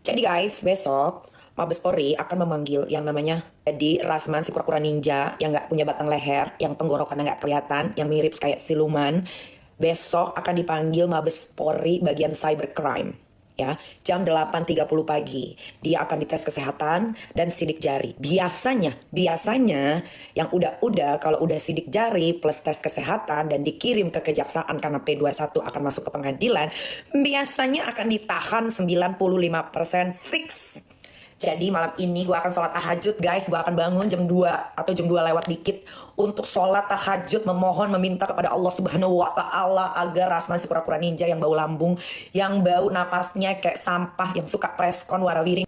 Jadi guys, besok Mabes Polri akan memanggil yang namanya Edi Rasman, si kura-kura ninja yang nggak punya batang leher, yang tenggorokannya nggak kelihatan, yang mirip kayak siluman. Besok akan dipanggil Mabes Polri bagian cybercrime. Ya, jam 8.30 pagi. Dia akan dites kesehatan dan sidik jari. Biasanya yang udah kalau udah sidik jari plus tes kesehatan dan dikirim ke kejaksaan karena P21 akan masuk ke pengadilan, biasanya akan ditahan 95% fix. Jadi malam ini gue akan sholat tahajud guys. Gue akan bangun jam 2 atau jam 2 lewat dikit untuk sholat tahajud, memohon, meminta kepada Allah Subhanahu wa Ta'ala agar Rasman si kura-kura ninja yang bau lambung, yang bau napasnya kayak sampah, yang suka preskon warawiring.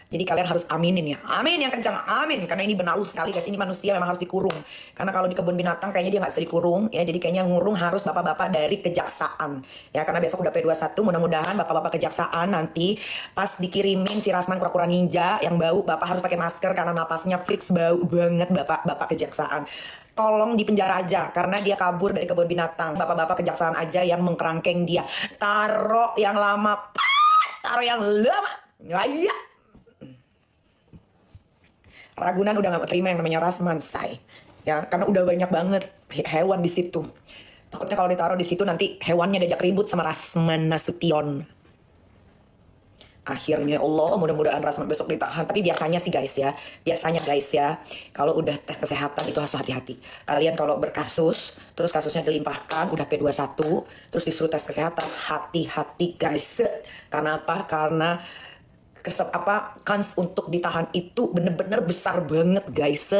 Jadi kalian harus aminin ya. Amin yang kencang. Amin. Karena ini benalu sekali guys. Ini manusia memang harus dikurung. Karena kalau di kebun binatang kayaknya dia nggak bisa dikurung. Ya, jadi kayaknya ngurung harus bapak-bapak dari kejaksaan. Ya, karena besok udah P21. Mudah-mudahan bapak-bapak kejaksaan nanti pas dikirimin si Rasman kura-kura ninja yang bau, bapak harus pakai masker karena napasnya fix bau banget bapak-bapak kejaksaan. Tolong dipenjara aja karena dia kabur dari kebun binatang. Bapak-bapak kejaksaan aja yang mengkerangkeng dia. Taruh yang lama. Taruh yang lama. Iya. Ragunan udah gak mau terima yang namanya Rasman, say. Ya, karena udah banyak banget hewan di situ. Takutnya kalau ditaruh di situ nanti hewannya diajak ribut sama Rasman Nasution. Akhirnya Allah, mudah-mudahan Rasman besok ditahan. Tapi biasanya sih guys ya, kalau udah tes kesehatan itu harus hati-hati. Kalian kalau berkasus, terus kasusnya dilimpahkan, udah P21, terus disuruh tes kesehatan, hati-hati guys. Karena apa? Karena kans untuk ditahan itu bener-bener besar banget guys.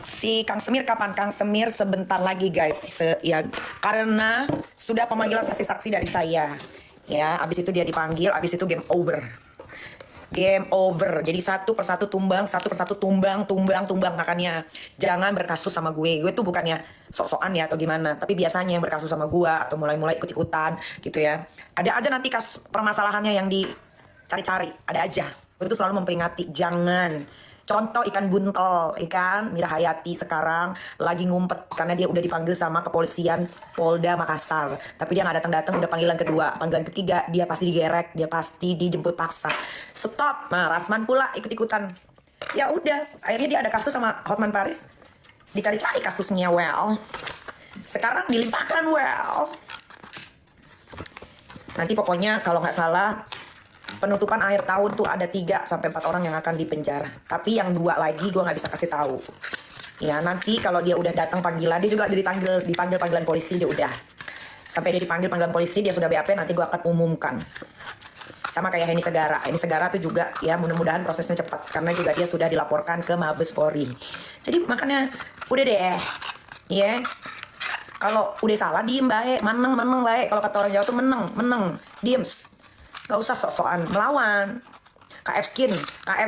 Si Kang Semir kapan? Kang Semir sebentar lagi guys. Ya, karena sudah pemanggilan saksi-saksi dari saya. Ya, abis itu dia dipanggil, abis itu game over. Game over. Jadi satu persatu tumbang, tumbang. Makanya jangan berkasus sama gue. Gue tuh bukannya sok-sokan ya atau gimana. Tapi biasanya yang berkasus sama gue atau mulai-mulai ikut-ikutan gitu ya. Ada aja nanti permasalahannya yang cari-cari, ada aja. Itu selalu memperingati, jangan. Contoh ikan buntel, ikan Mira Hayati sekarang lagi ngumpet karena dia udah dipanggil sama kepolisian Polda Makassar. Tapi dia nggak datang-datang, udah panggilan kedua, panggilan ketiga dia pasti digerek, dia pasti dijemput paksa. Stop. Nah, Rasman pula ikut-ikutan. Ya udah, akhirnya dia ada kasus sama Hotman Paris. Dicari-cari kasusnya, well. Sekarang dilimpahkan, well. Nanti pokoknya kalau nggak salah penutupan akhir tahun tuh ada 3 sampai 4 orang yang akan dipenjara. Tapi yang 2 lagi gue nggak bisa kasih tahu. Ya nanti kalau dia udah datang panggilan, dia juga dipanggil panggilan polisi, dia udah. Sampai dia dipanggil panggilan polisi, dia sudah BAP, nanti gue akan umumkan. Sama kayak Heni Segara. Heni Segara tuh juga ya mudah-mudahan prosesnya cepat. Karena juga dia sudah dilaporkan ke Mabes Polri. Jadi makanya udah deh. Ya. Kalau udah salah diem baik, meneng baik. Kalau kata orang Jawa tuh meneng, diem. Gak usah sok-sokan melawan. KF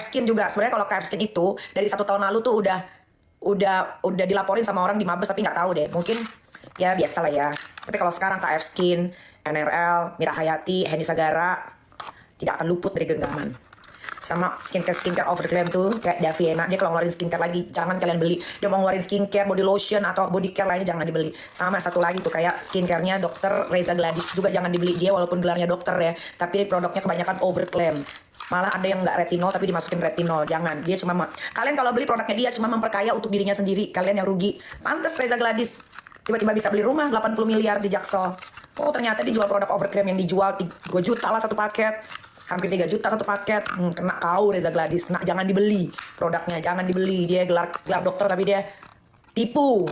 Skin juga sebenarnya kalau KF Skin itu dari 1 tahun lalu tuh udah dilaporin sama orang di Mabes tapi nggak tahu deh, mungkin ya biasa lah ya. Tapi kalau sekarang KF Skin, NRL, Mira Hayati, Heni Sagara tidak akan luput dari genggaman. Sama skincare overclaim tuh kayak Daviena, dia kalau ngeluarin skincare lagi jangan kalian beli. Dia mau ngeluarin skincare, body lotion atau body care lainnya jangan dibeli. Sama satu lagi tuh kayak skincare-nya Dr. Reza Gladys juga jangan dibeli. Dia walaupun gelarnya dokter ya, tapi produknya kebanyakan overclaim. Malah ada yang nggak retinol tapi dimasukin retinol. Jangan. Dia cuma kalian kalau beli produknya dia cuma memperkaya untuk dirinya sendiri. Kalian yang rugi. Pantes Reza Gladys tiba-tiba bisa beli rumah 80 miliar di Jaksel. Oh ternyata dia jual produk overclaim yang dijual 2 juta lah satu paket. Hampir 3 juta satu paket. Kena kau Reza Gladys. Nah, jangan dibeli produknya, jangan dibeli. Dia gelar dokter tapi dia tipu.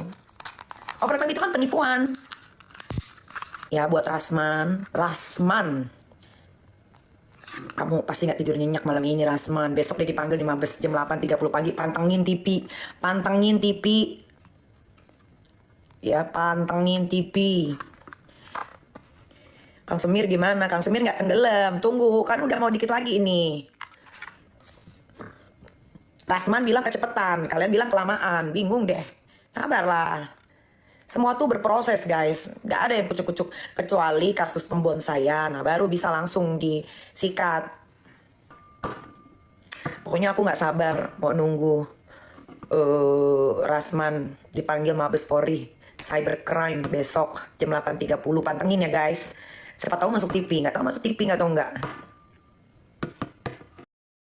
Overclaim itu kan penipuan. Ya buat Rasman, kamu pasti nggak tidur nyenyak malam ini Rasman. Besok dia dipanggil di Mabes jam 8.30 pagi. Pantengin TV. Ya pantengin TV. Kang Semir gimana? Kang Semir nggak tenggelam. Tunggu, kan udah mau dikit lagi ini. Rasman bilang kecepatan, kalian bilang kelamaan. Bingung deh. Sabarlah. Semua tuh berproses guys. Nggak ada yang kucuk-kucuk. Kecuali kasus pembonsaian. Nah baru bisa langsung disikat. Pokoknya aku nggak sabar mau nunggu Rasman dipanggil Mabes Polri. Cybercrime besok jam 8.30. Pantengin ya guys. Siapa tahu masuk TV, nggak tahu masuk TV nggak tahu nggak.